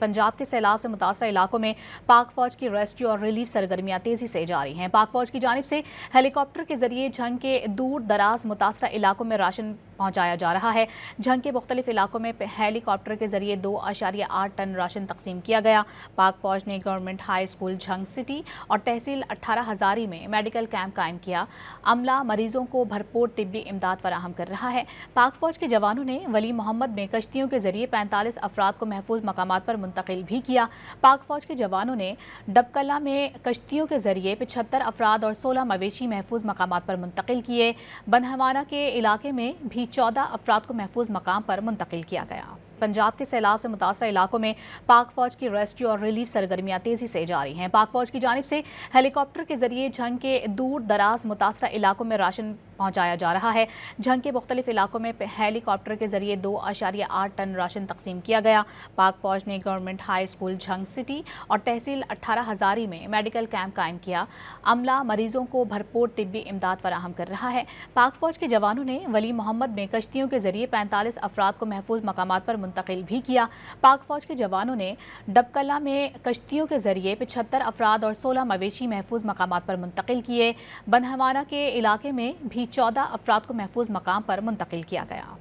पंजाब के सैलाब से मुतासर इलाकों में पाक फौज की रेस्क्यू और रिलीफ सरगर्मियां तेजी से जारी हैं। पाक फौज की जानिब से हेलीकॉप्टर के जरिए झंग के दूर दराज मुतासर इलाकों में राशन पहुंचाया जा रहा है। झंग के मुख्तलिफ इलाकों में हेलीकॉप्टर के जरिए 2.8 टन राशन तकसीम किया गया। पाक फौज ने government high school Jhang city और तहसील 18 हजारी में मेडिकल कैंप कायम किया। अमला मरीजों को भरपूर तिब्बी इमदाद फराहम कर रहा है। पाक फौज के जवानों ने वली मोहम्मद में कश्तियों के जरिए 45 अफराद को महफूज मकामात पर मुंतकिल भी किया। पाक फौज के जवानों ने डबकला में कश्तियों के जरिए 75 अफराद और 16 मवेशी महफूज मकामात पर मुंतकिल किए। बनहवाना के इलाके में भी 14 अफराद को महफूज मकाम पर मुंतकिल किया गया। पंजाब के सैलाब से मुतासर इलाकों में पाक फौज की रेस्क्यू और रिलीफ सरगर्मियां तेजी से जारी हैं। पाक फौज की जानिब से हेलीकॉप्टर के जरिए झंग के दूर दराज मुतासर इलाकों में राशन पहुंचाया जा रहा है। झंग के मुख्तलिफ इलाकों में हेलीकॉप्टर के जरिए 2.8 टन राशन तकसीम किया गया। पाक फौज ने government high school Jhang city और तहसील 18 हजारी में मेडिकल कैंप कायम किया। अमला मरीजों को भरपूर तिब्बी इमदाद फराहम कर रहा है। पाक फौज के जवानों ने वली मोहम्मद में कश्तियों के जरिए 45 अफराद को महफूज मकामात पर मुंतकिल भी किया। पाक फौज के जवानों ने डबकला में कश्तियों के जरिए 75 अफराद और 16 मवेशी महफूज मकामात पर मुंतकिल किए। बनहवाना के इलाके में भी 14 अफराद को महफूज मकाम पर मुंतकिल किया गया।